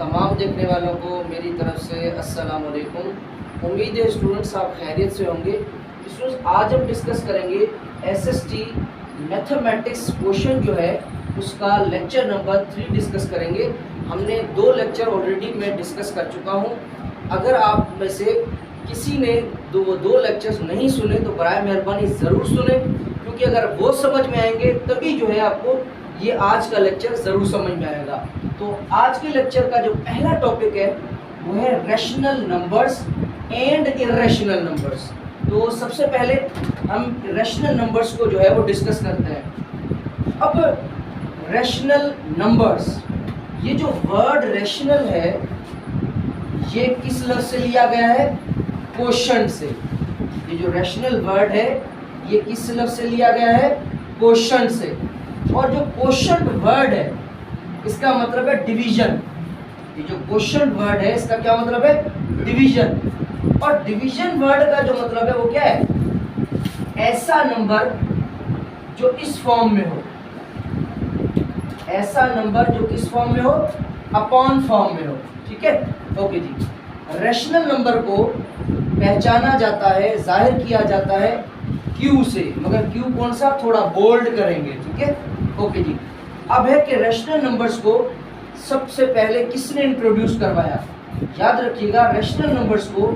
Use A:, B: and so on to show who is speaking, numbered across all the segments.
A: तमाम देखने वालों को मेरी तरफ से अस्सलाम वालेकुम। उम्मीद है स्टूडेंट्स आप खैरियत से होंगे। स्टूडेंट्स आज हम डिस्कस करेंगे एसएसटी मैथमेटिक्स क्वेश्चन जो है उसका लेक्चर नंबर 3 डिस्कस करेंगे। हमने 2 लेक्चर ऑलरेडी मैं डिस्कस कर चुका हूं। अगर आप में से किसी ने दो लेक्चर्स नहीं सुने तो बराए मेहरबानी ज़रूर सुने, क्योंकि अगर वो समझ में आएंगे तभी जो है आपको ये आज का लेक्चर ज़रूर समझ में आएगा। तो आज के लेक्चर का जो पहला टॉपिक है वो है rational numbers and irrational numbers. तो सबसे पहले हम रैशनल नंबर्स को जो है वो डिस्कस करते हैं। अब रैशनल नंबर्स, ये जो वर्ड रैशनल है ये किस लफ्ज़ से लिया गया है? क्वोशंट से। ये जो रैशनल वर्ड है ये किस लफ्ज़ से लिया गया है? क्वोशंट से। और जो क्वोशंट वर्ड है इसका मतलब है डिवीजन। ये जो क्वोशंट वर्ड है इसका क्या मतलब है? डिवीजन। और डिवीजन वर्ड का जो मतलब है वो क्या है? ऐसा नंबर जो इस फॉर्म में हो, ऐसा नंबर जो किस फॉर्म में हो? अपॉन फॉर्म में हो। ठीक है, ओके जी। रैशनल नंबर को पहचाना जाता है, जाहिर किया जाता है क्यू से, मगर क्यू कौन सा? थोड़ा बोल्ड करेंगे। ठीक है, ओके जी। अब है कि रैशनल नंबर्स को सबसे पहले किसने इंट्रोड्यूस करवाया? याद रखिएगा, रैशनल नंबर्स को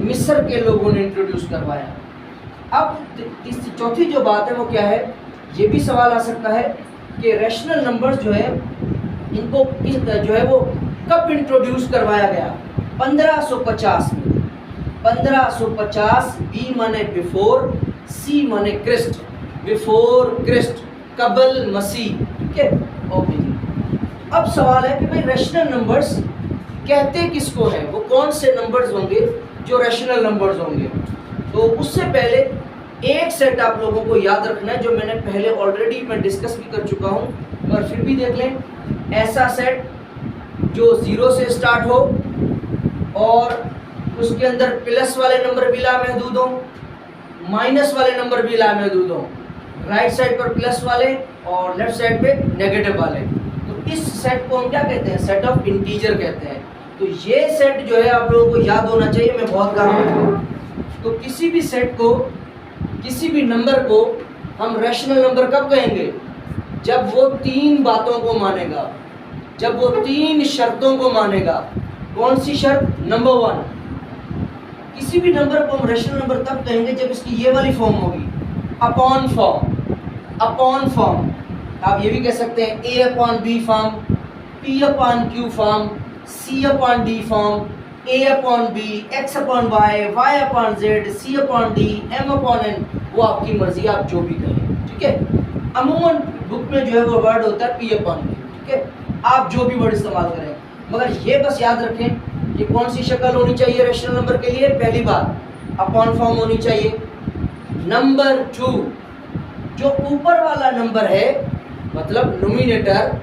A: मिस्र के लोगों ने इंट्रोड्यूस करवाया। अब चौथी जो बात है वो क्या है? ये भी सवाल आ सकता है कि रैशनल नंबर्स जो है इनको जो है वो कब इंट्रोड्यूस करवाया गया? 1550 में। 1550। बी माने बिफोर, सी माने क्रिस्ट। बिफोर क्रिस्ट, कबल मसीह। ठीक है, ओके जी। अब सवाल है कि भाई रैशनल नंबर्स कहते किसको है? वो कौन से नंबर्स होंगे जो रैशनल नंबर्स होंगे? तो उससे पहले एक सेट आप लोगों को याद रखना है जो मैंने पहले ऑलरेडी मैं डिस्कस भी कर चुका हूँ, मगर फिर भी देख लें। ऐसा सेट जो 0 से स्टार्ट हो और उसके अंदर प्लस वाले नंबर भी लामहदूद हो, माइनस वाले नंबर भी लामहदूद हो, राइट साइड पर प्लस वाले और लेफ्ट साइड पे नेगेटिव वाले। तो इस सेट को हम क्या कहते हैं? सेट ऑफ इंटीजर कहते हैं। तो ये सेट जो है आप लोगों को याद होना चाहिए, मैं बहुत कहा हूँ। तो किसी भी सेट को, किसी भी नंबर को हम रैशनल नंबर कब कहेंगे? जब वो 3 बातों को मानेगा, जब वो 3 शर्तों को मानेगा। कौन सी शर्त? नंबर 1, किसी भी नंबर को हम रैशनल नंबर तब कहेंगे जब इसकी ये वाली फॉर्म होगी, अपॉन फॉर्म। अपॉन फॉर्म आप ये भी कह सकते हैं A upon B form, P upon Q form, C upon D form, A upon B, X upon Y, Y upon Z, C upon D, M upon N. वो आपकी मर्जी, आप जो भी कहें। ठीक है, अमूमन बुक में जो है वो वर्ड होता है पी अपॉन क्यू। ठीक है, आप जो भी वर्ड इस्तेमाल करें, मगर ये बस याद रखें कि कौन सी शक्ल होनी चाहिए रैशनल नंबर के लिए? पहली बात अपॉन फॉर्म होनी चाहिए। नंबर 2, जो ऊपर वाला नंबर है मतलब नोमिनेटर,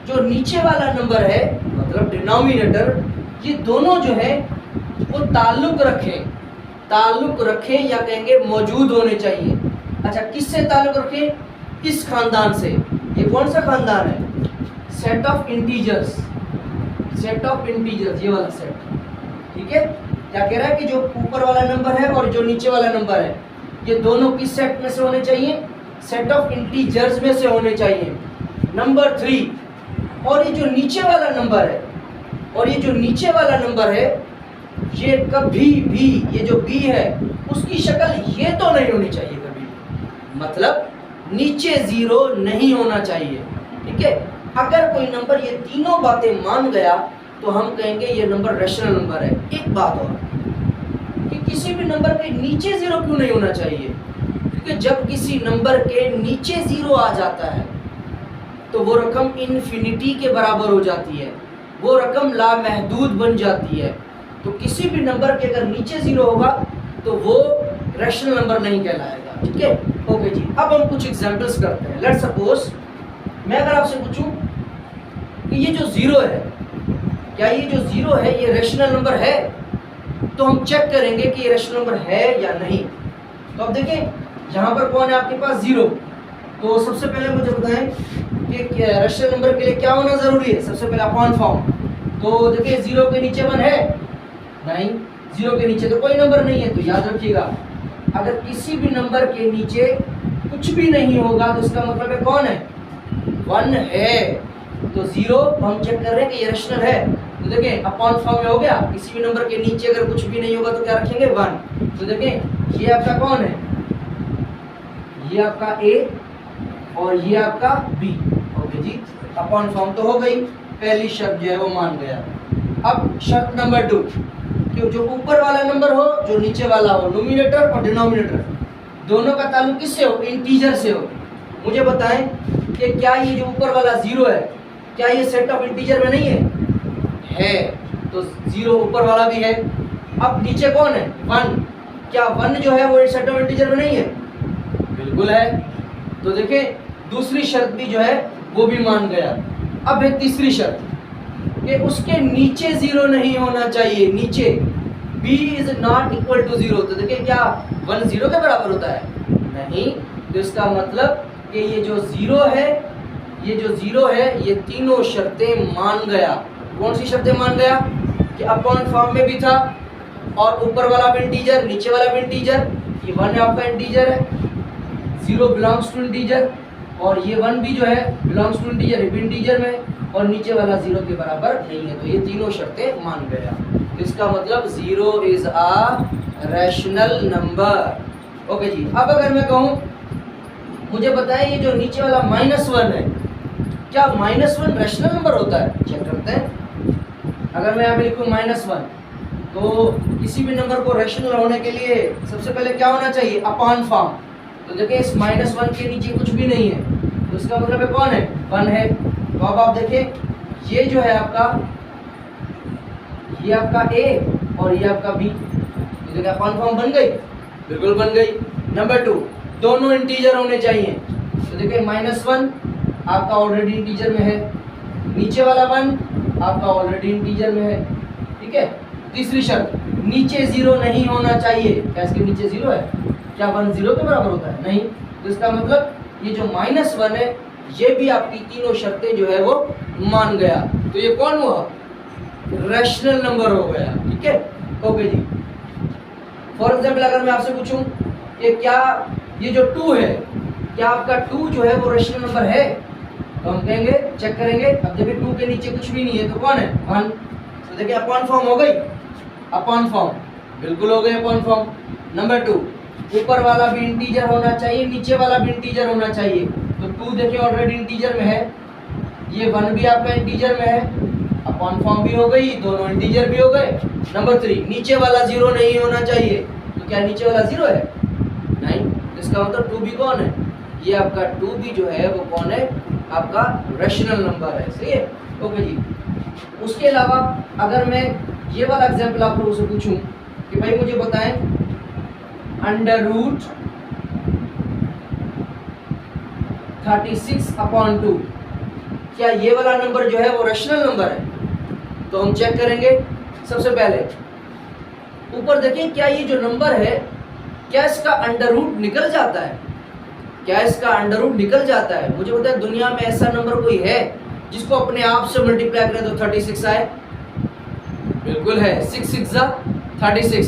A: जो नीचे वाला नंबर है मतलब डिनोमिनेटर, ये दोनों जो है वो ताल्लुक रखें। ताल्लुक रखें या कहेंगे मौजूद होने चाहिए। अच्छा, किससे ताल्लुक रखें? इस खानदान से। ये कौन सा खानदान है? Set of integers. Set of integers, ये वाला सेट। ठीक है, क्या कह रहा है कि जो ऊपर वाला नंबर है और जो नीचे वाला नंबर है ये दोनों किस सेट में से होने चाहिए? सेट ऑफ इंटीजर्स में से होने चाहिए। नंबर 3, और ये जो नीचे वाला नंबर है, और ये जो नीचे वाला नंबर है ये कभी भी, ये जो बी है उसकी शक्ल ये तो नहीं होनी चाहिए कभी, मतलब नीचे 0 नहीं होना चाहिए। ठीक है, अगर कोई नंबर ये तीनों बातें मान गया तो हम कहेंगे ये नंबर रैशनल नंबर है। एक बात और कि किसी भी नंबर के नीचे 0 क्यों नहीं होना चाहिए? क्योंकि जब किसी नंबर के नीचे 0 आ जाता है तो वो रकम इन्फिनिटी के बराबर हो जाती है, वो रकम लामहदूद बन जाती है। तो किसी भी नंबर के अगर नीचे 0 होगा तो वो रैशनल नंबर नहीं कहलाएगा। ठीक है, ओके जी। अब हम कुछ एग्जांपल्स करते हैं। लेट्स सपोज मैं अगर आपसे पूछूं कि ये जो 0 है, क्या ये जो 0 है ये रैशनल नंबर है? तो हम चेक करेंगे कि ये रैशनल नंबर है या नहीं। तो अब देखें यहाँ पर कौन है आपके पास? 0। तो सबसे पहले मुझे बताएं कि रैशनल नंबर के लिए क्या होना ज़रूरी है? सबसे पहले अपॉन फॉर्म। तो देखिए 0 के नीचे 1 है नहीं, 0 के नीचे तो कोई नंबर नहीं है। तो याद रखिएगा, अगर किसी भी नंबर के नीचे कुछ भी नहीं होगा तो इसका मतलब है कौन है, 1 है। तो 0 हम चेक कर रहे हैं कि ये रैशनल है। तो देखें अपॉन फॉर्म में हो गया, किसी भी नंबर के नीचे अगर कुछ भी नहीं होगा तो क्या रखेंगे, 1। तो देखें ये आपका कौन है, ये आपका A और ये आपका B। ओके जी, अपॉन फॉर्म तो हो गई, पहली शर्त जो है वो मान गया। अब शर्त नंबर 2 कि जो ऊपर वाला नंबर हो, जो नीचे वाला हो, नोमिनेटर और डिनोमिनेटर दोनों का ताल्लुक किससे हो, इंटीजर से हो। मुझे बताएं कि क्या ये जो ऊपर वाला 0 है, क्या ये सेट ऑफ इंटीजर में नहीं है? तो 0 ऊपर वाला भी है। अब नीचे कौन है, 1। क्या 1 जो है वो सेट ऑफ इंटीजर में नहीं है? बिल्कुल है। तो देखें दूसरी शर्त भी जो है वो भी मान गया। अब है तीसरी शर्त कि उसके नीचे 0 नहीं होना चाहिए, नीचे b is not equal to 0। तो देखिए क्या 1 0 के बराबर होता है? नहीं। तो इसका मतलब कि ये जो 0 है, ये जो 0 है, ये तीनों शर्तें मान गया। कौन सी शर्तें मान गया? कि अपॉन फॉर्म में भी था और ऊपर वाला भी इंटीजर, नीचे वाला भी इंटीजर। ये 1 आपका इंटीजर है, 0 बिलोंग्स टू इंटीजर, और ये 1 भी जो है बिलोंग्स टू इंटीजर, ये भी इंटीजर में, और नीचे वाला 0 के बराबर नहीं है। तो ये तीनों शर्तें मान गया। तो इसका मतलब 0 is a rational number. Okay ji, अब अगर मैं कहूँ मुझे बताएं ये जो नीचे वाला -1 है, क्या -1 रैशनल नंबर होता है? चेक करते हैं। अगर मैं यहाँ पे लिखूँ -1, तो किसी भी नंबर को रैशनल होने के लिए सबसे पहले क्या होना चाहिए, अपॉन फॉर्म। तो देखिए इस -1 के नीचे कुछ भी नहीं है, तो इसका मतलब है कौन है, 1 है। तो अब आप देखिए ये जो है आपका, ये आपका A और ये आपका B। तो देखिए अपॉन फॉर्म बन गई, बिल्कुल बन गई। नंबर 2, दोनों इंटीजर होने चाहिए। तो देखिए -1 आपका ऑलरेडी इंटीजर में है, नीचे वाला 1 आपका ऑलरेडी इंटीजर में है, ठीक है। तीसरी शर्त, नीचे 0 नहीं होना चाहिए। क्या इसके नीचे 0 है? क्या 1 0 के बराबर होता है? नहीं। तो इसका मतलब ये जो -1 है, ये भी आपकी तीनों शर्तें जो है वो मान गया। तो ये कौन हुआ, रैशनल नंबर हो गया, ठीक है। ओके जी, फॉर एग्जाम्पल अगर मैं आपसे पूछूं कि क्या ये जो 2 है, क्या आपका 2 जो है वो रैशनल नंबर है? तो हम कहेंगे, चेक करेंगे। अब देखिए 2 के नीचे कुछ भी नहीं है, तो कौन है, 1। तो देखिए अपॉन फॉर्म हो गई, अपॉन फॉर्म बिल्कुल हो गई, अपॉन फॉर्म। नंबर 2, ऊपर वाला भी इंटीजर होना चाहिए, नीचे वाला भी इंटीजर होना चाहिए। तो 2 देखिए ऑलरेडी इंटीजर में है, ये 1 भी आपका इंटीजर में है, अपॉन फॉर्म भी हो गई, दोनों इंटीजर भी हो गए। नंबर 3, नीचे वाला 0 नहीं होना चाहिए। तो क्या नीचे वाला 0 है? नहीं। तो इसका मतलब 2 भी कौन है, ये आपका 2 भी जो है वो कौन है, आपका रैशनल नंबर है, सही है। ओके जी, उसके अलावा अगर मैं ये वाला एग्जाम्पल आप लोगों से पूछूं कि भाई मुझे बताएं √36/2, क्या ये वाला नंबर जो है वो रैशनल नंबर है? तो हम चेक करेंगे। सबसे पहले ऊपर देखें, क्या ये जो नंबर है, क्या इसका अंडर रूट निकल जाता है? क्या इसका अंडर रूट निकल जाता है? मुझे बताएं दुनिया में ऐसा नंबर कोई है जिसको अपने आप से मल्टीप्लाई करें तो 36 आए? बिल्कुल है, 6 6 36।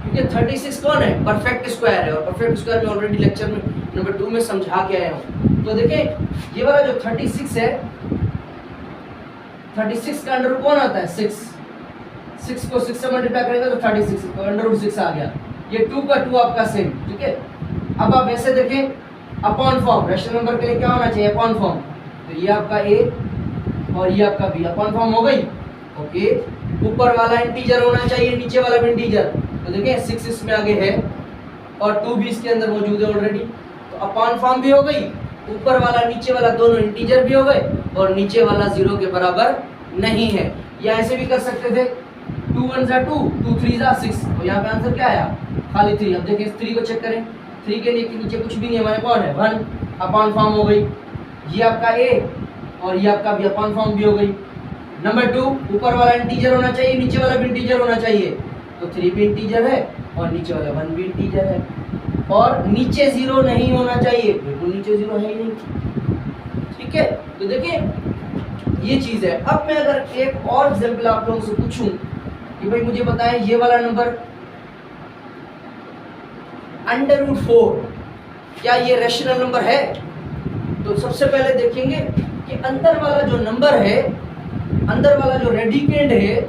A: क्योंकि 36 कौन है, परफेक्ट स्क्वायर है, और परफेक्ट स्क्वायर में ऑलरेडी लेक्चर में नंबर 2 में समझा के आया हूँ। तो देखें ये वाला जो 36 है, 36 का अंडर रूट कौन आता है, 6 को 6 से मल्टीप्लाई करेंगे तो 36, तो अंडर रूट 6 आ गया। ये 2 का 2 आपका सेम, ठीक है। अब आप ऐसे देखें, अपॉन फॉर्म, रैशनल नंबर के लिए क्या होना चाहिए, अपॉन फॉर्म। तो ये आपका A और ये आपका B, अपॉन फॉर्म हो गई। ओके, ऊपर वाला इंटीजर होना चाहिए, नीचे वाला भी इंटीजर। तो देखिए 6 इसमें आगे है और 2 भी इसके अंदर मौजूद है ऑलरेडी। तो अपॉन फॉर्म भी हो गई, ऊपर वाला नीचे वाला दोनों इंटीजर भी हो गए, और नीचे वाला 0 के बराबर नहीं है। या ऐसे भी कर सकते थे, 2 1 2, 2 3 6। तो यहाँ पे आंसर क्या आया, खाली 3। अब देखिए 3 को चेक करें, 3 के नीचे कुछ भी नहीं है, हमारे कौन है, 1। अपॉन फॉर्म हो गई, ये आपका A और ये आपका B, अपॉन फॉर्म भी हो गई। नंबर 2, ऊपर वाला इंटीजर होना चाहिए, नीचे वाला भी इंटीजर होना चाहिए। तो 3 भी इंटीजर है और नीचे वाला 1 भी इंटीजर है। और नीचे 0 नहीं होना चाहिए, बिल्कुल नीचे 0 है ही नहीं, ठीक है। तो देखिए ये चीज है। अब मैं अगर एक और एग्जांपल आप लोगों से पूछूं कि भाई मुझे बताएं ये वाला नंबर √4 क्या ये रैशनल नंबर है? तो सबसे पहले देखेंगे कि अंदर वाला जो नंबर है, अंदर वाला जो रेडिकेंड है,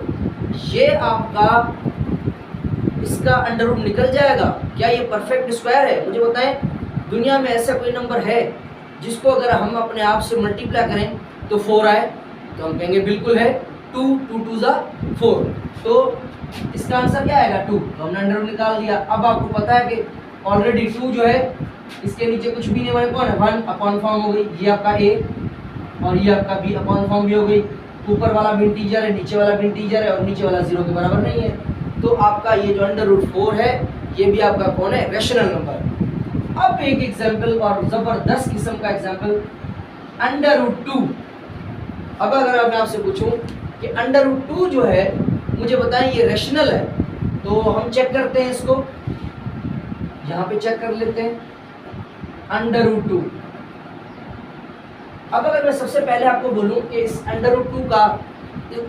A: ये आपका इसका अंडर रूट निकल जाएगा। क्या ये परफेक्ट स्क्वायर है? मुझे बताएं दुनिया में ऐसा कोई नंबर है जिसको अगर हम अपने आप से मल्टीप्लाई करें तो 4 आए? तो हम कहेंगे बिल्कुल है। 2 2 2 4, तो इसका आंसर क्या आएगा 2। तो हमने अंडर रूट निकाल दिया। अब आपको पता है कि ऑलरेडी 2 जो है इसके नीचे कुछ भी नहीं बने, कौन है 1 अपॉन फॉर्म हो गई, ये आपका a और ये आपका b अपॉन फॉर्म भी हो गई। ऊपर वाला भी इंटीजर है, नीचे वाला भी इंटीजर है और नीचे वाला 0 के बराबर नहीं है। तो आपका ये जो √4 है ये भी आपका कौन है? Rational number. अब एक एग्जांपल और जबरदस्त किस्म का एग्जांपल √2। अब अगर मैं आपसे पूछूं कि √2 जो है मुझे बताएं ये रैशनल है, तो हम चेक करते हैं इसको, यहाँ पे चेक कर लेते हैं √2। अब अगर मैं सबसे पहले आपको बोलूं कि इस √2 का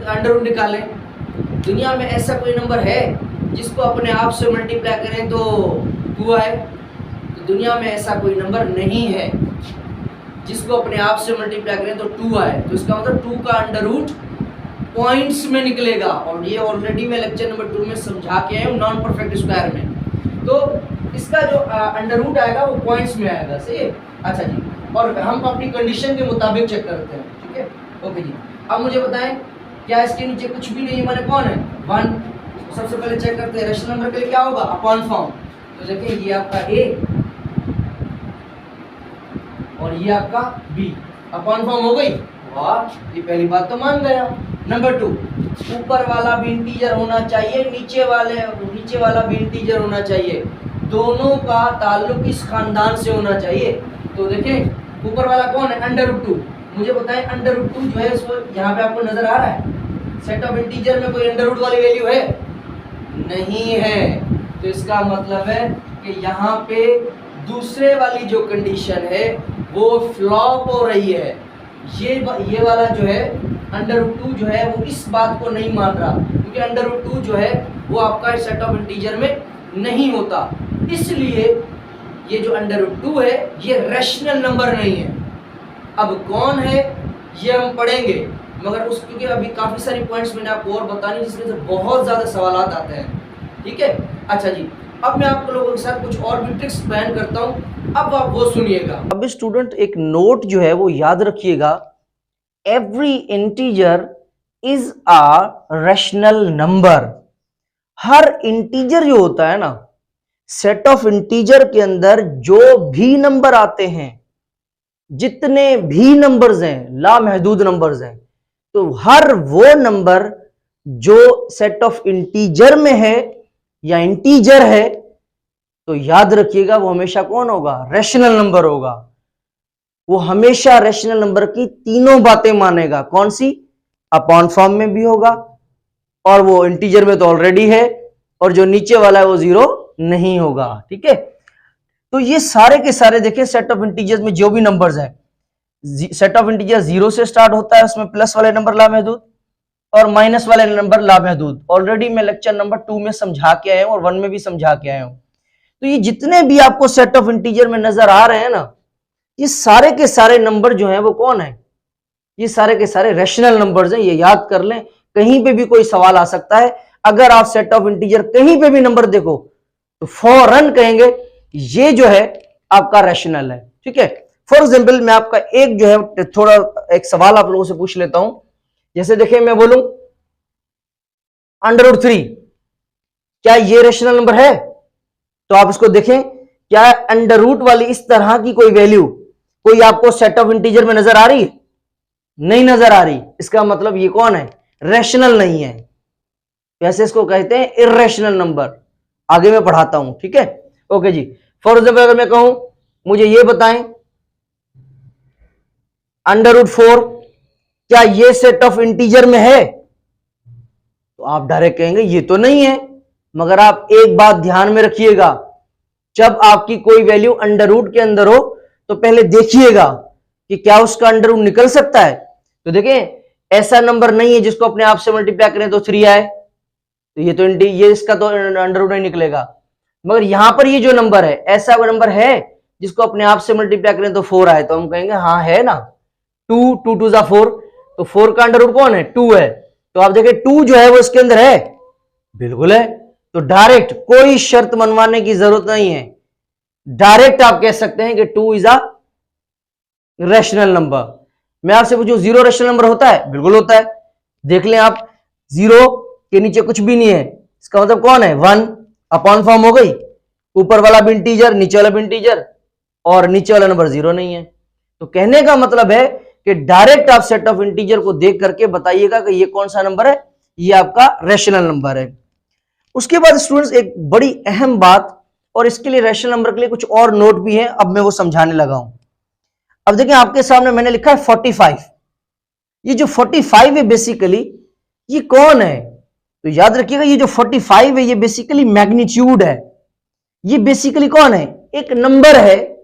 A: अंडर रूट निकालें, दुनिया में ऐसा कोई नंबर है जिसको अपने आप से मल्टीप्लाई करें तो 2 आए? तो दुनिया में ऐसा कोई नंबर नहीं है जिसको अपने आप से मल्टीप्लाई करें तो 2 आए। तो इसका मतलब 2 का अंडर रूट पॉइंट्स में निकलेगा, और ये ऑलरेडी मैं लेक्चर नंबर 2 में समझा के आया हूँ नॉन परफेक्ट स्क्वायर में। तो इसका जो अंडर रूट आएगा वो पॉइंट्स में आएगा, सही है? अच्छा जी, और हम अपनी कंडीशन के मुताबिक चेक करते हैं, ठीक है? ओके जी। अब मुझे बताएं क्या इसके नीचे कुछ भी नहीं है, माने कौन है 1। सबसे पहले चेक करते हैं रैशनल नंबर के लिए क्या होगा अपॉन फॉर्म। तो देखिए ये आपका a और ये आपका b अपॉन फॉर्म हो गई। वाह, ये पहली बात तो मान गया। नंबर 2, ऊपर वाला भी इंटीजर होना चाहिए, नीचे वाला भी इंटीजर होना चाहिए, दोनों का ताल्लुक इस खानदान से होना चाहिए। तो देखें ऊपर वाला कौन है √2। मुझे बताएं √2 जो है इसको यहाँ पे आपको नजर आ रहा है? सेट ऑफ इंटीजर में कोई अंडर रूट वाली वैल्यू है? नहीं है। तो इसका मतलब है कि यहाँ पे दूसरे वाली जो कंडीशन है वो फ्लॉप हो रही है। ये वाला जो है √2 जो है वो इस बात को नहीं मान रहा, क्योंकि √2 जो है वो आपका सेट ऑफ इंटीजर में नहीं होता, इसलिए ये जो √2 है ये रैशनल नंबर नहीं है। अब कौन है ये हम पढ़ेंगे, मगर उस क्योंकि अभी काफ़ी सारी पॉइंट्स मैंने आपको और बतानी जिसमें से बहुत ज़्यादा सवालात आते हैं, ठीक है? अच्छा जी, अब मैं आप लोगों के साथ कुछ और भी ट्रिक्स बयान करता हूँ, अब आप वो सुनिएगा। अब स्टूडेंट एक नोट जो है वो याद रखिएगा, every integer is a rational number. Her integer जो होता है ना, सेट ऑफ इंटीजर के अंदर जो भी नंबर आते हैं, जितने भी नंबर्स हैं, लामहदूद नंबर्स हैं, तो हर वो नंबर जो सेट ऑफ इंटीजर में है या इंटीजर है, तो याद रखिएगा वो हमेशा कौन होगा? रैशनल नंबर होगा। वो हमेशा रैशनल नंबर की तीनों बातें मानेगा। कौन सी? अपॉन फॉर्म में भी होगा, और वो इंटीजर में तो ऑलरेडी है, और जो नीचे वाला है वो 0 नहीं होगा, ठीक है? तो ये सारे के सारे देखिए सेट ऑफ इंटीजर्स में जो भी नंबर्स हैं, सेट ऑफ इंटीजर 0 से स्टार्ट होता है, उसमें प्लस वाले नंबर लामहदूद और माइनस वाले नंबर लामहदूद। ऑलरेडी मैं लेक्चर नंबर 2 में समझा के आया हूं और 1 में भी समझा के आया हूं। तो ये जितने भी आपको सेट ऑफ इंटीजर में नजर आ रहे हैं ना, ये सारे के सारे नंबर जो हैं वो कौन है? ये सारे के सारे रैशनल नंबर्स हैं, ये याद कर लें। कहीं पे भी कोई सवाल आ सकता है, अगर आप सेट ऑफ इंटीजर कहीं पे भी नंबर देखो तो फौरन कहेंगे ये जो है आपका रैशनल है, ठीक है? फॉर एग्जाम्पल मैं आपका एक जो है थोड़ा एक सवाल आप लोगों से पूछ लेता हूं। जैसे देखिए मैं बोलूं √3, क्या ये रैशनल नंबर है? तो आप इसको देखें, क्या अंडर रूट वाली इस तरह की कोई वैल्यू कोई आपको सेट ऑफ इंटीजर में नजर आ रही है? नहीं नजर आ रही। इसका मतलब ये कौन है? रैशनल नहीं है। वैसे इसको कहते हैं इर्रेशनल नंबर। आगे मैं पढ़ाता हूं, ठीक है? Okay ji. फॉर एग्जाम्पल अगर मैं कहूं मुझे ये बताएं √4 क्या ये सेट ऑफ इंटीजर में है? तो आप डायरेक्ट कहेंगे ये तो नहीं है। मगर आप एक बात ध्यान में रखिएगा, जब आपकी कोई वैल्यू अंडर रूट के अंदर हो तो पहले देखिएगा कि क्या उसका अंडर रूट निकल सकता है। तो देखें
B: ऐसा नंबर नहीं है जिसको अपने आप से मल्टीप्लाई करें तो 3 आए, तो ये तो ये इसका तो अंडर रूट नहीं निकलेगा। मगर यहां पर ये जो नंबर है, ऐसा नंबर है जिसको अपने आप से मल्टीप्लाई करें तो 4 आए, तो हम कहेंगे हाँ है ना, 2 2 2 4, तो 4 का अंडर रूट कौन है, 2 है। तो आप देखें 2 जो है वो इसके अंदर है, बिल्कुल है। तो डायरेक्ट कोई शर्त मनवाने की जरूरत नहीं है, डायरेक्ट आप कह सकते हैं कि 2 इज अ रैशनल नंबर। मैं आपसे पूछूं 0 रैशनल नंबर होता है, बिल्कुल होता है। देख लें आप, 0 के नीचे कुछ भी नहीं है, इसका मतलब कौन है, 1 अपॉन फॉर्म हो गई, ऊपर वाला भी इंटीजर, नीचे वाला भी इंटीजर, और नीचे वाला नंबर 0 नहीं है। तो कहने का मतलब है कि डायरेक्ट आप सेट ऑफ इंटीजर को देख करके बताइएगा कि ये कौन सा नंबर है, ये आपका रैशनल नंबर है। उसके बाद स्टूडेंट्स एक बड़ी अहम बात, और इसके लिए रैशनल नंबर के लिए कुछ और नोट भी है, अब मैं वो समझाने लगा हूं। अब देखिए आपके सामने मैंने लिखा है 45। ये जो 45 है बेसिकली ये कौन है, तो याद रखिएगा ये जो 45 है ये बेसिकली मैग्नीट्यूड है। ये बेसिकली कौन है, एक नंबर है।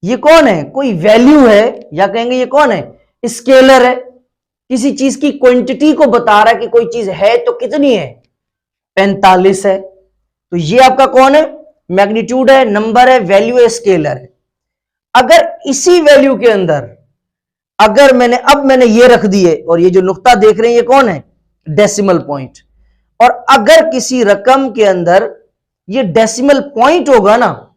B: ये कौन है, कोई वैल्यू है, या कहेंगे ये कौन है, स्केलर है। किसी चीज की क्वांटिटी को बता रहा है कि कोई चीज है तो कितनी है, 45 है। तो ये आपका कौन है, मैग्नीट्यूड है, नंबर है, वैल्यू है, स्केलर है। अगर इसी वैल्यू के अंदर अगर मैंने ये रख दिए, और ये जो नुक्ता देख रहे हैं ये कौन है, डेसिमल पॉइंट। और अगर किसी रकम के अंदर ये डेसिमल पॉइंट होगा ना,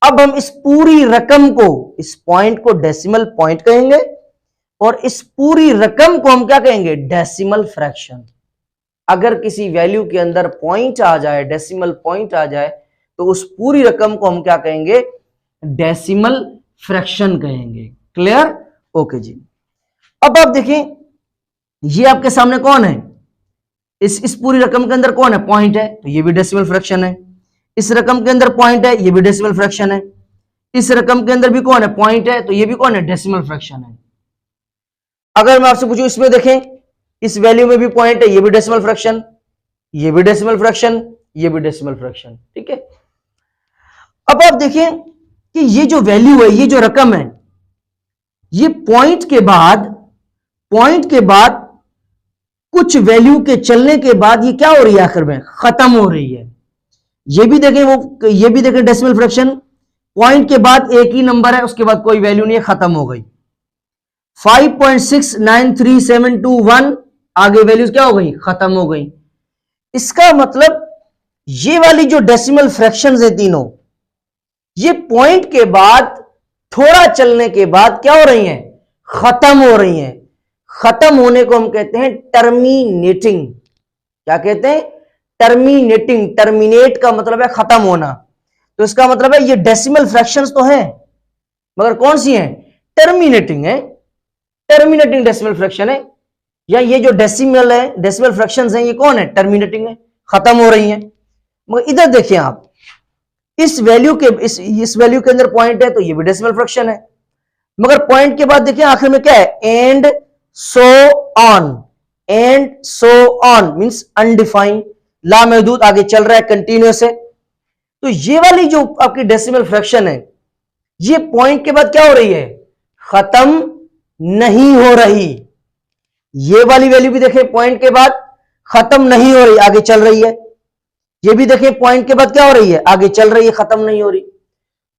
B: अब हम इस पूरी रकम को, इस पॉइंट को डेसिमल पॉइंट कहेंगे, और इस पूरी रकम को हम क्या कहेंगे, डेसिमल फ्रैक्शन। अगर किसी वैल्यू के अंदर पॉइंट आ जाए, डेसिमल पॉइंट आ जाए, तो उस पूरी रकम को हम क्या कहेंगे, डेसिमल फ्रैक्शन कहेंगे। Clear, okay ji. अब आप देखें ये आपके सामने कौन है, इस पूरी रकम के अंदर कौन है, पॉइंट है, तो ये भी डेसिमल फ्रैक्शन है। इस रकम के अंदर पॉइंट है, ये भी डेसिमल फ्रैक्शन है। इस रकम के अंदर भी कौन है, पॉइंट है, तो ये भी कौन है, डेसिमल फ्रैक्शन है। अगर मैं आपसे पूछूं इसमें देखें, इस वैल्यू में भी पॉइंट है, ये भी डेसिमल फ्रैक्शन, ये भी डेसिमल फ्रैक्शन, ये भी डेसिमल फ्रैक्शन। ठीक है। अब आप देखें कि ये जो वैल्यू है, ये जो रकम है, ये पॉइंट के बाद कुछ वैल्यू के चलने के बाद ये क्या हो रही है, आखिर में खत्म हो रही है। ये भी देखें डेसिमल फ्रैक्शन, पॉइंट के बाद एक ही नंबर है, उसके बाद कोई वैल्यू नहीं है, खत्म हो गई। 5.693721 आगे वैल्यूज क्या हो गई, खत्म हो गई। इसका मतलब ये वाली जो डेसिमल फ्रैक्शंस है तीनों, ये पॉइंट के बाद थोड़ा चलने के बाद क्या हो रही हैं, खत्म हो रही हैं। खत्म होने को हम कहते हैं टर्मिनेटिंग। क्या कहते हैं, टर्मिनेटिंग। टर्मिनेट का मतलब है खत्म होना, तो इसका मतलब है ये डेसिमल फ्रैक्शंस तो हैं, मगर कौन सी हैं, टर्मिनेटिंग है। टर्मिनेटिंग डेसिमल फ्रैक्शन है, या ये जो डेसिमल फ्रैक्शंस हैं ये कौन है, टर्मिनेटिंग है, खत्म हो रही हैं। मगर इधर देखिए आप, इस वैल्यू के अंदर पॉइंट है, तो ये भी डेसिमल फ्रैक्शन है। मगर पॉइंट के बाद देखिए आखिर में क्या है, and so on. And so on means undefined, लामहदूद, आगे चल रहा है, कंटिन्यूअस है। तो ये वाली जो आपकी डेसिमल फ्रैक्शन है, ये पॉइंट के बाद क्या हो रही है, खत्म नहीं हो रही। ये वाली वैल्यू भी देखें, पॉइंट के बाद खत्म नहीं हो रही, आगे चल रही है। ये भी देखें पॉइंट के बाद क्या हो रही है, आगे चल रही है, खत्म नहीं हो रही।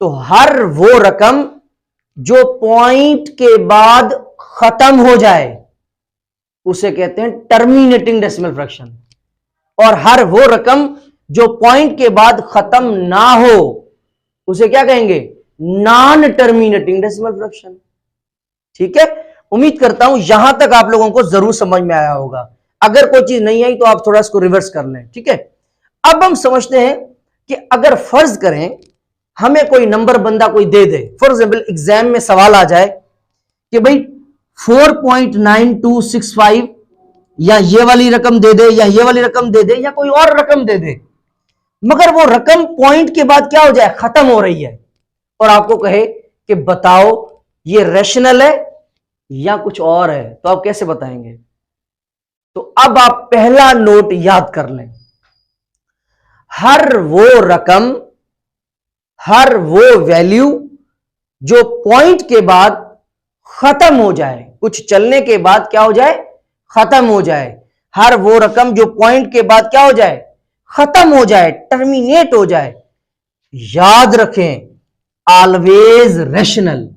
B: तो हर वो रकम जो पॉइंट के बाद खत्म हो जाए उसे कहते हैं टर्मिनेटिंग डेसिमल फ्रैक्शन, और हर वो रकम जो पॉइंट के बाद खत्म ना हो उसे क्या कहेंगे, नॉन टर्मिनेटिंग डेसिमल फ्रैक्शन। ठीक है, उम्मीद करता हूं यहां तक आप लोगों को जरूर समझ में आया होगा। अगर कोई चीज नहीं आई तो आप थोड़ा इसको रिवर्स कर लें। ठीक है, अब हम समझते हैं कि अगर फर्ज करें हमें कोई नंबर बंदा कोई दे दे, फॉर एग्जाम्पल एग्जाम में सवाल आ जाए कि भाई 4.9265 या ये वाली रकम दे दे, या ये वाली रकम दे दे, या कोई और रकम दे दे, मगर वो रकम पॉइंट के बाद क्या हो जाए, खत्म हो रही है, और आपको कहे कि बताओ ये रैशनल है या कुछ और है, तो आप कैसे बताएंगे। तो अब आप पहला नोट याद कर लें, हर वो रकम, हर वो वैल्यू जो पॉइंट के बाद खत्म हो जाए, कुछ चलने के बाद क्या हो जाए, खत्म हो जाए, हर वो रकम जो पॉइंट के बाद क्या हो जाए, खत्म हो जाए, टर्मिनेट हो जाए। याद रखें, ऑलवेज रैशनल,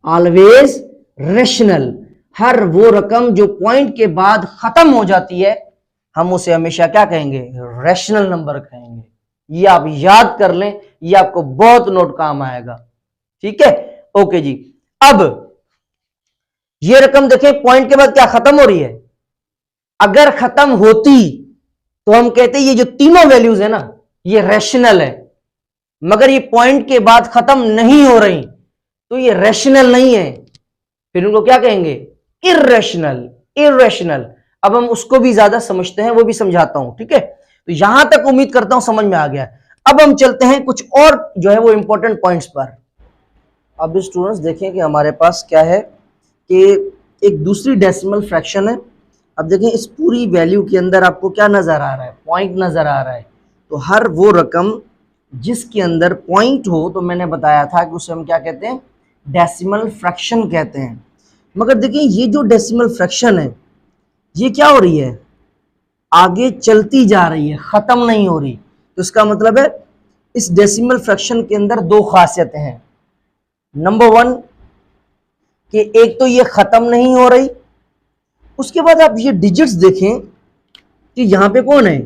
B: ऑलवेज रैशनल। हर वो रकम जो पॉइंट के बाद खत्म हो जाती है, हम उसे हमेशा क्या कहेंगे, रैशनल नंबर कहेंगे। ये आप याद कर लें, ये आपको बहुत नोट काम आएगा। ठीक है, ओके जी। अब ये रकम देखें, पॉइंट के बाद क्या खत्म हो रही है, अगर खत्म होती तो हम कहते हैं ये जो तीनों वैल्यूज है ना, ये रैशनल है। मगर ये पॉइंट के बाद खत्म नहीं हो रही तो ये रैशनल नहीं है, फिर उनको क्या कहेंगे, इर्रेशनल, इर्रेशनल। अब हम उसको भी ज्यादा समझते हैं, वो भी समझाता हूं। ठीक है, तो यहां तक उम्मीद करता हूं समझ में आ गया। अब हम चलते हैं कुछ और जो है वो इंपॉर्टेंट पॉइंट्स पर। अब स्टूडेंट्स देखें कि हमारे पास क्या है कि एक दूसरी डेसिमल फ्रैक्शन है। अब देखें इस पूरी वैल्यू के अंदर आपको क्या नजर आ रहा है, पॉइंट नजर आ रहा है। तो हर वो रकम जिसके अंदर पॉइंट हो, तो मैंने बताया था कि उसे हम क्या कहते हैं, डेसिमल फ्रैक्शन कहते हैं। मगर देखिए ये जो डेसिमल फ्रैक्शन है ये क्या हो रही है, आगे चलती जा रही है, खत्म नहीं हो रही। तो इसका मतलब है इस डेसिमल फ्रैक्शन के अंदर दो खासियतें हैं। नंबर वन कि एक तो ये खत्म नहीं हो रही, उसके बाद आप ये डिजिट्स देखें कि यहां पे कौन है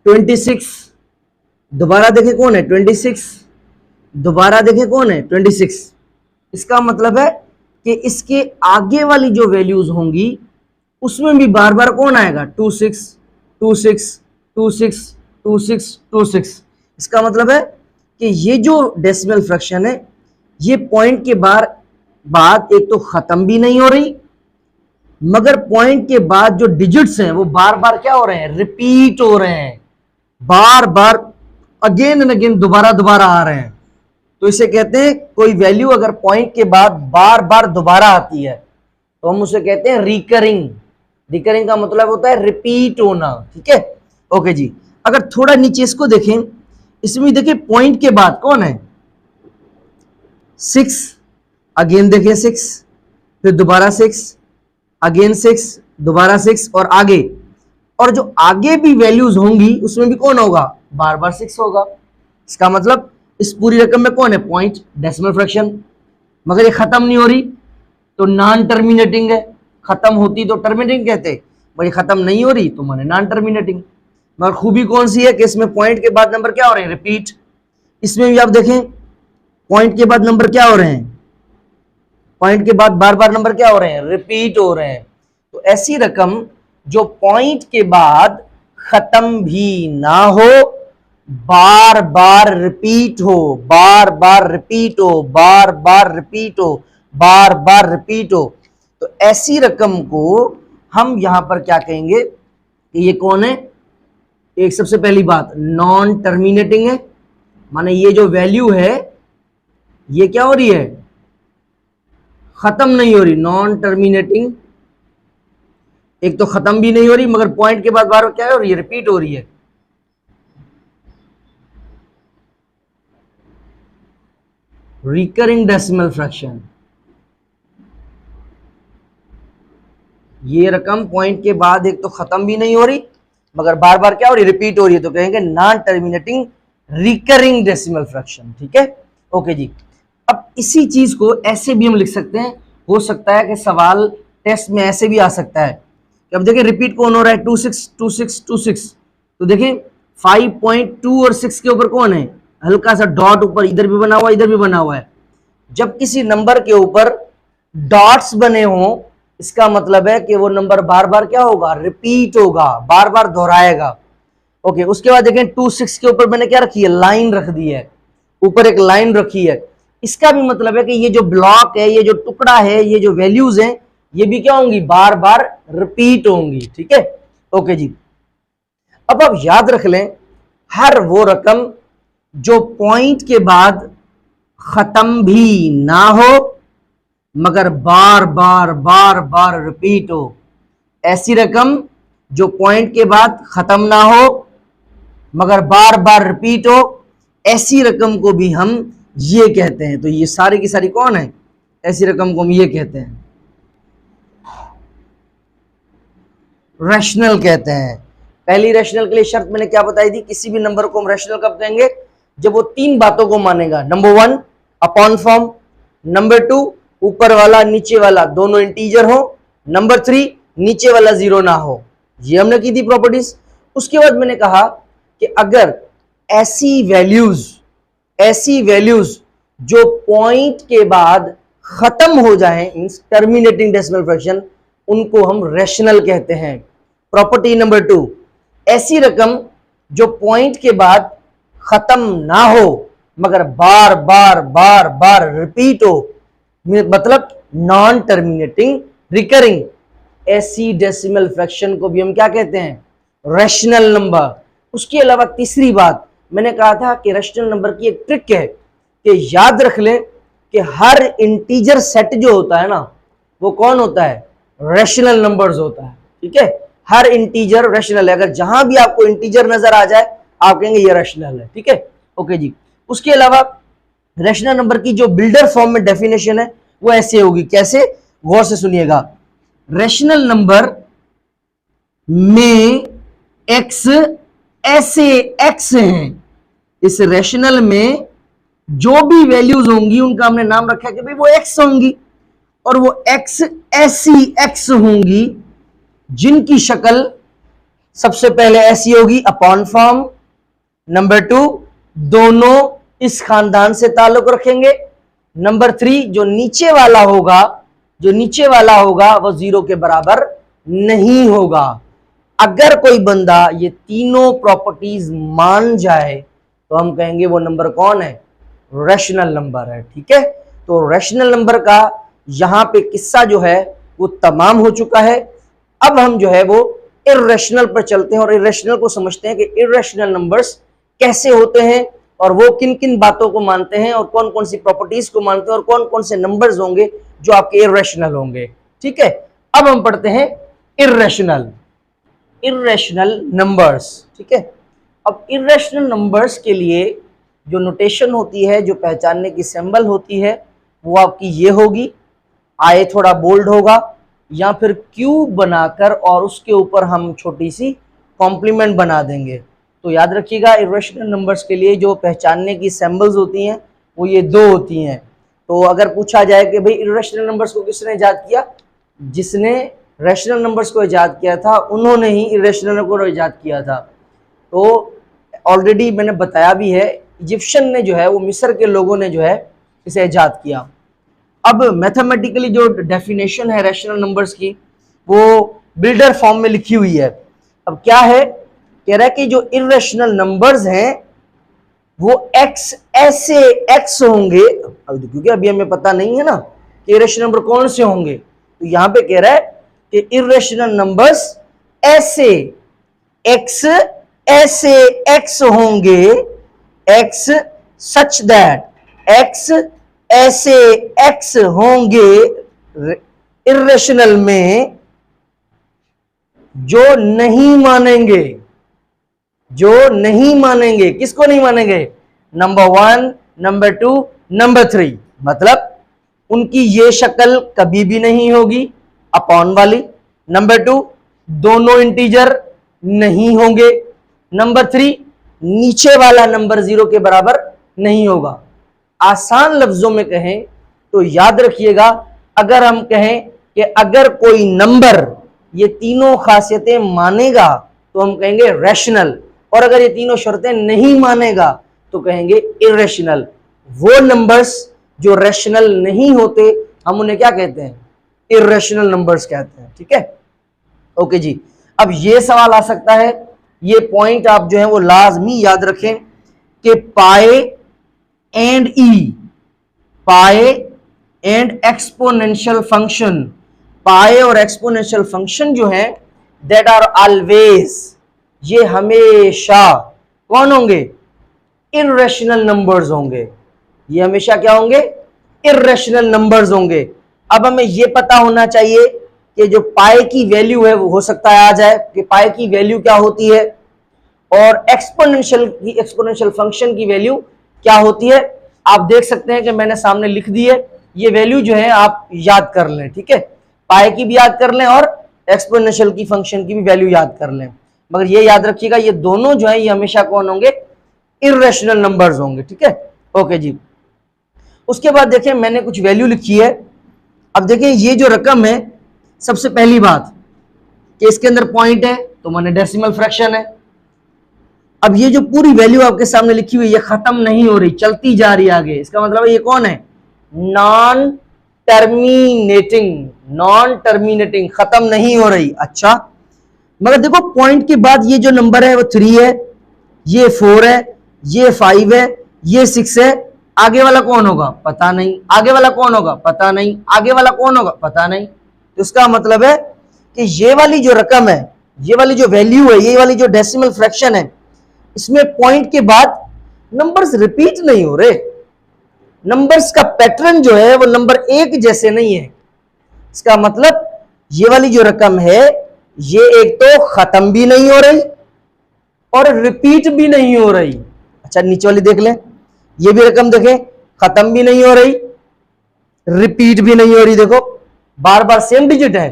B: 26, दोबारा देखें कौन है 26, दोबारा देखें कौन है 26। इसका मतलब है कि इसके आगे वाली जो वैल्यूज होंगी उसमें भी बार बार कौन आएगा 26, 26, 26, 26, 26। इसका मतलब है कि ये जो डेसिमल फ्रैक्शन है ये पॉइंट के बाद एक तो खत्म भी नहीं हो रही, मगर पॉइंट के बाद जो डिजिट्स हैं वो बार बार क्या हो रहे हैं, रिपीट हो रहे हैं, बार बार अगेन एंड अगेन, दोबारा दोबारा आ रहे हैं। तो इसे कहते हैं, कोई वैल्यू अगर पॉइंट के बाद बार बार दोबारा आती है तो हम उसे कहते हैं रिकरिंग। रिकरिंग का मतलब होता है रिपीट होना। ठीक है, ओके जी। अगर थोड़ा नीचे इसको देखें, इसमें देखिए पॉइंट के बाद कौन है 6, अगेन देखें 6, फिर दोबारा 6, अगेन 6, दोबारा 6 और आगे, और जो आगे भी वैल्यूज होंगी उसमें भी कौन होगा, बार बार 6 होगा। इसका मतलब इस पूरी रकम में कौन है, पॉइंट, डेसिमल फ्रैक्शन। मगर ये खत्म नहीं हो रही तो नॉन टर्मिनेटिंग है, खत्म होती तो टर्मिनेटिंग कहते, पर ये खत्म नहीं हो रही तो माने नॉन टर्मिनेटिंग। मगर खूबी कौन सी है कि इसमें पॉइंट के बाद नंबर क्या हो रहे हैं, रिपीट। इसमें भी आप देखें पॉइंट के बाद नंबर क्या हो रहे हैं, पॉइंट के बाद बार बार नंबर क्या हो रहे हैं, रिपीट हो रहे हैं। तो ऐसी रकम जो पॉइंट के बाद खत्म भी ना हो, बार बार रिपीट हो, बार बार रिपीट हो, बार बार रिपीट हो, बार बार रिपीट हो, तो ऐसी रकम को हम यहां पर क्या कहेंगे कि ये कौन है। एक सबसे पहली बात नॉन टर्मिनेटिंग है, माने ये जो वैल्यू है ये क्या हो रही है, खत्म नहीं हो रही, नॉन टर्मिनेटिंग। एक तो खत्म भी नहीं हो रही मगर पॉइंट के बाद बार क्या हो रही है, रिपीट हो रही है। रिकरिंग डेसिमल फ्रैक्शन, ये रकम पॉइंट के बाद एक तो खत्म भी नहीं हो रही मगर बार बार क्या हो रही है, रिपीट हो रही है, तो कहेंगे non terminating recurring decimal fraction. ठीक है, ओके जी। अब इसी चीज को ऐसे भी हम लिख सकते हैं, हो सकता है कि सवाल टेस्ट में ऐसे भी आ सकता है कि अब देखिए रिपीट कौन हो रहा है, 26, 26, 26। तो देखिए 5.2 और 6 के ऊपर कौन है, हल्का सा डॉट ऊपर इधर भी बना हुआ है, इधर भी बना हुआ है। जब किसी नंबर के ऊपर डॉट्स बने हों इसका मतलब है कि वो नंबर बार बार क्या होगा, रिपीट होगा, बार बार दोहराएगा। ओके, उसके बाद देखें 26 के ऊपर मैंने क्या रखी है, लाइन रख दी है, ऊपर एक लाइन रखी है। इसका भी मतलब है कि ये जो ब्लॉक है, ये जो टुकड़ा है, ये जो वैल्यूज हैं, ये भी क्या होंगी, बार बार रिपीट होंगी। ठीक है, ओके जी। अब आप याद रख लें, हर वो रकम जो पॉइंट के बाद खत्म भी ना हो मगर बार बार बार बार रिपीट हो, ऐसी रकम जो पॉइंट के बाद खत्म ना हो मगर बार बार रिपीट हो, ऐसी रकम को भी हम ये कहते हैं। तो ये सारी की सारी कौन है, ऐसी रकम को हम ये कहते हैं। रैशनल कहते हैं। पहली रैशनल के लिए शर्त मैंने क्या बताई थी, किसी भी नंबर को हम रैशनल कब कहेंगे, जब वो तीन बातों को मानेगा। Number one upon form, number two ऊपर वाला नीचे वाला दोनों इंटीजर हो, नंबर थ्री नीचे वाला जीरो ना हो। ये हमने की थी प्रॉपर्टीज। उसके बाद मैंने कहा कि अगर ऐसी वैल्यूज जो पॉइंट के बाद खत्म हो जाए, मींस टर्मिनेटिंग डेसिमल फ्रैक्शन, उनको हम रैशनल कहते हैं। प्रॉपर्टी नंबर टू, ऐसी रकम जो पॉइंट के बाद खत्म ना हो मगर बार बार बार बार रिपीट हो, मतलब नॉन टर्मिनेटिंग रिकरिंग, ऐसी डेसिमल फ्रैक्शन को भी हम क्या कहते हैं, रैशनल नंबर। उसके अलावा तीसरी बात मैंने कहा था कि रैशनल नंबर की एक ट्रिक है कि याद रख लें कि हर इंटीजर सेट जो होता है ना, वो कौन होता है, रैशनल नंबर्स होता है। ठीक है, हर इंटीजर रैशनल है। अगर जहां भी आपको इंटीजर नजर आ जाए आप कहेंगे ये रैशनल है। ठीक है, ओके जी। उसके अलावा रैशनल नंबर की जो बिल्डर फॉर्म में डेफिनेशन है वो ऐसे होगी, कैसे, गौर से सुनिएगा। रैशनल नंबर में एक्स ऐसे एक्स हैं, इस रैशनल में जो भी वैल्यूज होंगी उनका हमने नाम रखा है कि भाई वो एक्स होंगी, और वो एक्स ऐसी एक्स होंगी जिनकी शक्ल सबसे पहले ऐसी होगी अपॉन फॉर्म, नंबर टू दोनों इस खानदान से ताल्लुक रखेंगे, नंबर थ्री जो नीचे वाला होगा वो जीरो के बराबर नहीं होगा। अगर कोई बंदा ये तीनों प्रॉपर्टीज मान जाए तो हम कहेंगे वो नंबर कौन है, रैशनल नंबर है। ठीक है, तो रैशनल नंबर का यहां पे किस्सा जो है वो तमाम हो चुका है। अब हम जो है वो इर्रेशनल पर चलते हैं और इर्रेशनल को समझते हैं कि इर्रेशनल नंबर्स कैसे होते हैं और वो किन किन बातों को मानते हैं और कौन कौन सी प्रॉपर्टीज को मानते हैं और कौन कौन से नंबर्स होंगे जो आपके इर्रेशनल होंगे। ठीक है, अब हम पढ़ते हैं इर्रेशनल नंबर्स। ठीक है, अब इर्रेशनल नंबर्स के लिए जो नोटेशन होती है, जो पहचानने की सिंबल होती है, वो आपकी ये होगी, आई थोड़ा बोल्ड होगा, या फिर क्यूब बनाकर और उसके ऊपर हम छोटी सी कॉम्प्लीमेंट बना देंगे। तो याद रखिएगा इर्रेशनल नंबर्स के लिए जो पहचानने की सिंबल्स होती हैं वो ये दो होती हैं। तो अगर पूछा जाए कि भाई इर्रेशनल नंबर्स को किसने इजाद किया, जिसने रैशनल नंबर्स को इजाद किया था उन्होंने ही इर्रेशनल को इजाद किया था। तो ऑलरेडी मैंने बताया भी है, इजिप्शियन ने जो है वो मिस्र के लोगों ने जो है इसे इजाद किया। अब मैथमेटिकली जो डेफिनेशन है रैशनल नंबर्स की वो बिल्डर फॉर्म में लिखी हुई है। अब क्या है, कह रहा है कि जो इर्रेशनल नंबर्स हैं वो एक्स ऐसे एक्स होंगे, क्योंकि अभी हमें पता नहीं है ना कि इर्रेशनल नंबर कौन से होंगे, तो यहां पे कह रहा है कि इर्रेशनल नंबर्स ऐसे एक्स ऐसे एक्स होंगे, एक्स सच दैट एक्स ऐसे एक्स होंगे इर्रेशनल में जो नहीं मानेंगे। किसको नहीं मानेंगे, number one, number two, number three, मतलब उनकी ये शक्ल कभी भी नहीं होगी अपॉन वाली, नंबर टू दोनों इंटीजर नहीं होंगे, नंबर थ्री नीचे वाला नंबर जीरो के बराबर नहीं होगा। आसान लफ्जों में कहें तो याद रखिएगा, अगर हम कहें कि अगर कोई नंबर ये तीनों खासियतें मानेगा तो हम कहेंगे रैशनल, और अगर ये तीनों शर्तें नहीं मानेगा तो कहेंगे इर्रेशनल। वो नंबर्स जो रैशनल नहीं होते हम उन्हें क्या कहते हैं, इर्रेशनल नंबर्स कहते हैं। ठीक है, ओके जी। अब ये सवाल आ सकता है, ये पॉइंट आप जो है वो लाजमी याद रखें कि पाए एंड एक्सपोनेंशियल फंक्शन, पाए और एक्सपोनेंशियल फंक्शन जो है दैट आर ऑलवेज, ये हमेशा कौन होंगे, इर्रेशनल नंबर्स होंगे। ये हमेशा क्या होंगे, इर्रेशनल नंबर्स होंगे। अब हमें ये पता होना चाहिए कि जो पाई की वैल्यू है वो हो सकता है आ जाए कि पाई की वैल्यू क्या होती है और एक्सपोनेंशियल फंक्शन की वैल्यू क्या होती है। आप देख सकते हैं कि मैंने सामने लिख दी है, ये वैल्यू जो है आप याद कर लें। ठीक है, पाई की भी याद कर लें और एक्सपोनेंशियल की फंक्शन की भी वैल्यू याद कर लें, मगर ये याद रखिएगा ये दोनों जो है ये हमेशा कौन होंगे, इर्रेशनल नंबर्स होंगे, ठीक है। ओके जी, उसके बाद देखिए मैंने कुछ वैल्यू लिखी है। अब देखिए ये जो रकम है, सबसे पहली बात कि इसके अंदर पॉइंट है तो माने डेसिमल फ्रैक्शन है। अब ये जो पूरी वैल्यू आपके सामने लिखी हुई है ये खत्म नहीं हो रही, चलती जा रही है आगे, इसका मतलब है ये कौन है, नॉन टर्मिनेटिंग, नॉन टर्मिनेटिंग, खत्म नहीं हो रही। अच्छा, मगर देखो पॉइंट के बाद ये जो नंबर है वो 3 है, ये 4 है, ये 5 है, ये 6 है, आगे वाला कौन होगा पता नहीं, आगे वाला कौन होगा पता नहीं, आगे वाला कौन होगा पता नहीं। तो इसका मतलब है कि ये वाली जो रकम है, ये वाली जो वैल्यू है, ये वाली जो डेसिमल फ्रैक्शन है, इसमें पॉइंट के बाद नंबर्स रिपीट नहीं हो रहे, नंबर्स का पैटर्न जो है वो नंबर एक जैसे नहीं है। इसका मतलब ये वाली जो रकम है ये एक तो खत्म भी नहीं हो रही और रिपीट भी नहीं हो रही। अच्छा नीचे वाली देख लें, ये भी रकम देखें, खत्म भी नहीं हो रही, रिपीट भी नहीं हो रही, देखो बार बार सेम डिजिट है।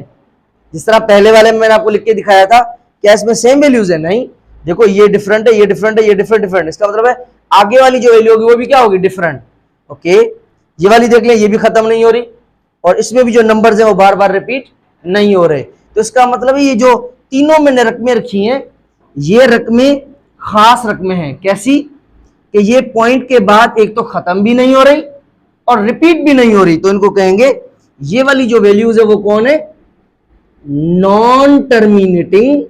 B: जिस तरह पहले वाले में मैंने आपको लिख के दिखाया था, क्या इसमें सेम वैल्यूज है, नहीं, देखो ये डिफरेंट है, ये डिफरेंट है, ये डिफरेंट। इसका मतलब है आगे वाली जो वैल्यू होगी वो भी क्या होगी, डिफरेंट। ओके, ये वाली देख लें, ये भी खत्म नहीं हो रही और इसमें भी जो नंबर्स हैं वो बार बार रिपीट नहीं हो रहे। तो इसका मतलब है ये जो तीनों मैंने रकमें रखी हैं ये रकमें खास रकमें हैं। कैसी कि ये पॉइंट के बाद एक तो खत्म भी नहीं हो रही और रिपीट भी नहीं हो रही, तो इनको कहेंगे ये वाली जो वैल्यूज है वो कौन है, नॉन टर्मिनेटिंग,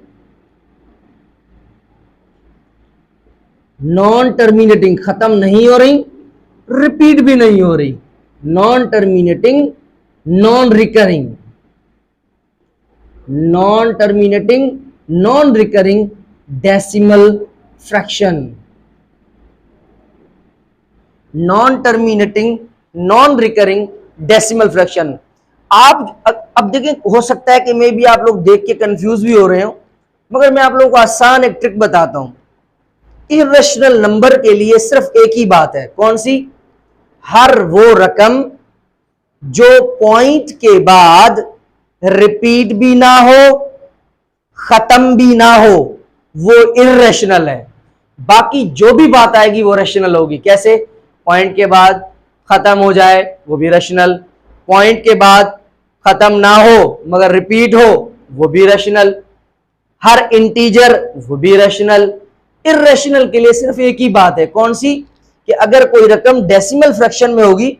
B: नॉन टर्मिनेटिंग, खत्म नहीं हो रही, रिपीट भी नहीं हो रही, non terminating, non recurring, non terminating, non recurring decimal fraction, non terminating, non recurring decimal fraction. आप अब देखिए, हो सकता है कि मे भी आप लोग देख के कंफ्यूज भी हो रहे हो, मगर मैं आप लोगों को आसान एक ट्रिक बताता हूं। इर्रेशनल नंबर के लिए सिर्फ एक ही बात है, कौन सी, हर वो रकम जो पॉइंट के बाद रिपीट भी ना हो, खत्म भी ना हो, वो इर्रेशनल है। बाकी जो भी बात आएगी वो रेशनल होगी। कैसे, पॉइंट के बाद खत्म हो जाए वो भी रेशनल, पॉइंट के बाद खत्म ना हो मगर रिपीट हो वो भी रेशनल, हर इंटीजर वो भी रेशनल। इर्रेशनल के लिए सिर्फ एक ही बात है, कौन सी, कि अगर कोई रकम डेसिमल फ्रैक्शन में होगी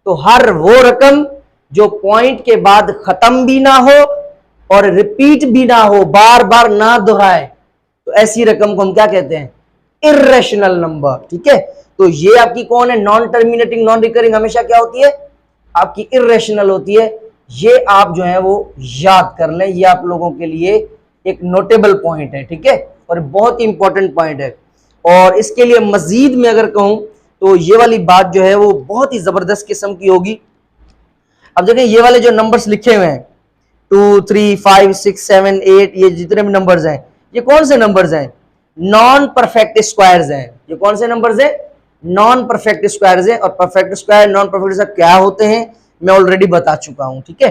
B: तो हर वो रकम जो पॉइंट के बाद खत्म भी ना हो और रिपीट भी ना हो, बार बार ना दोहराए, तो ऐसी रकम को हम क्या कहते हैं, इर्रेशनल नंबर। ठीक है, तो ये आपकी कौन है, नॉन टर्मिनेटिंग, नॉन रिकरिंग हमेशा क्या होती है, आपकी इर्रेशनल होती है। ये आप जो है वो याद कर लें, ये आप लोगों के लिए एक नोटेबल पॉइंट है। ठीक है, और बहुत ही इंपॉर्टेंट पॉइंट है। और इसके लिए मजीद में अगर कहूं तो ये वाली बात जो है वो बहुत ही जबरदस्त किस्म की होगी। अब देखें ये वाले जो नंबर्स लिखे हुए हैं 2, 3, 5, 6, 7, 8, ये जितने भी नंबर्स हैं ये कौन से नंबर्स हैं, नॉन परफेक्ट स्क्वायर्स हैं। ये कौन से नंबर्स हैं, नॉन परफेक्ट स्क्वायर्स हैं। और perfect square, non perfect square क्या होते हैं मैं ऑलरेडी बता चुका हूं। ठीक है,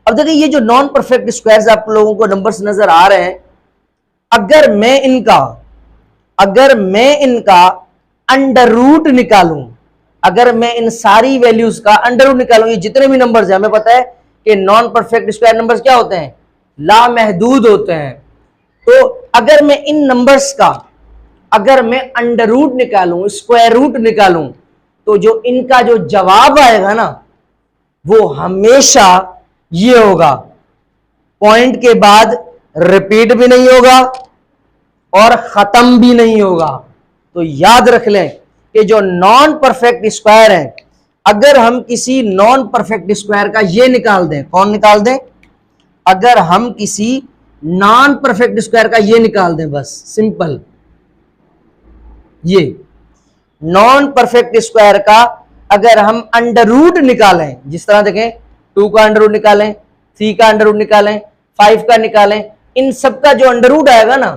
B: अब देखिए ये जो नॉन परफेक्ट स्क्वायर्स आप लोगों को नंबर्स नजर आ रहे हैं, अगर मैं इनका अंडर रूट निकालूं, अगर मैं इन सारी वैल्यूज का अंडर रूट निकालूं, ये जितने भी नंबर्स हैं, हमें पता है कि नॉन परफेक्ट स्क्वायर नंबर्स क्या होते हैं, लामहदूद होते हैं। तो अगर मैं इन नंबर्स का अगर मैं अंडर रूट निकालूं, स्क्वायर रूट निकालूं, तो जो इनका जो जवाब आएगा ना वो हमेशा ये होगा, पॉइंट के बाद रिपीट भी नहीं होगा और खत्म भी नहीं होगा। तो याद रख लें कि जो नॉन परफेक्ट स्क्वायर है, अगर हम किसी नॉन परफेक्ट स्क्वायर का ये निकाल दें, कौन निकाल दें, अगर हम किसी नॉन परफेक्ट स्क्वायर का ये निकाल दें, बस सिंपल, ये नॉन परफेक्ट स्क्वायर का अगर हम अंडर रूट निकालें, जिस तरह देखें 2 का अंडर रूट निकालें, 3 का अंडर रूट निकालें, 5 का निकालें, इन सब का जो अंडर रूट आएगा ना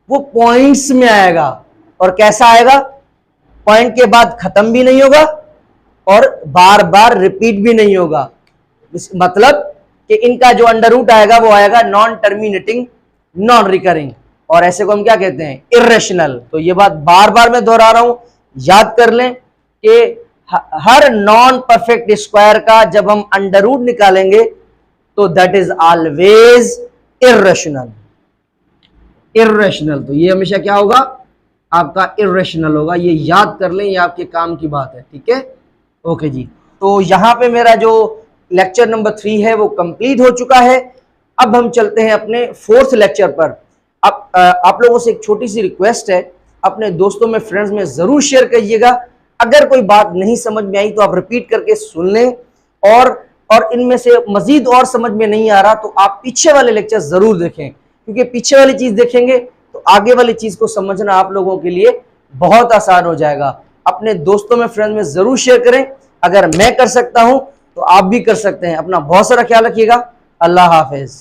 B: वो पॉइंट्स में आएगा। और कैसा आएगा, पॉइंट के बाद खत्म भी नहीं होगा और बार बार रिपीट भी नहीं होगा। मतलब कि इनका जो अंडर रूट आएगा वो आएगा नॉन टर्मिनेटिंग, नॉन रिकरिंग, और ऐसे को हम क्या कहते हैं, इर्रेशनल। तो ये बात बार बार मैं दोहरा रहा हूं, याद कर लें कि हर नॉन परफेक्ट स्क्वायर का जब हम अंडर रूट निकालेंगे तो that is always irrational. Irrational, तो ये हमेशा क्या होगा, आपका इर्रेशनल होगा। ये याद कर लें, ये आपके काम की बात है, ठीक है। ओके जी, तो यहां पे मेरा जो लेक्चर नंबर 3 है वो कंप्लीट हो चुका है। अब हम चलते हैं अपने 4th लेक्चर पर। अब आप लोगों से एक छोटी सी रिक्वेस्ट है, अपने दोस्तों में, फ्रेंड्स में जरूर शेयर करिएगा। अगर कोई बात नहीं समझ में आई तो आप रिपीट करके सुन लें, और इनमें से मजीद और समझ में नहीं आ रहा तो आप पीछे वाले लेक्चर जरूर देखें, क्योंकि पीछे वाली चीज देखेंगे तो आगे वाली चीज को समझना आप लोगों के लिए बहुत आसान हो जाएगा। अपने दोस्तों में, फ्रेंड्स में जरूर शेयर करें। अगर मैं कर सकता हूं तो आप भी कर सकते हैं। अपना बहुत सारा ख्याल रखिएगा। अल्लाह हाफिज।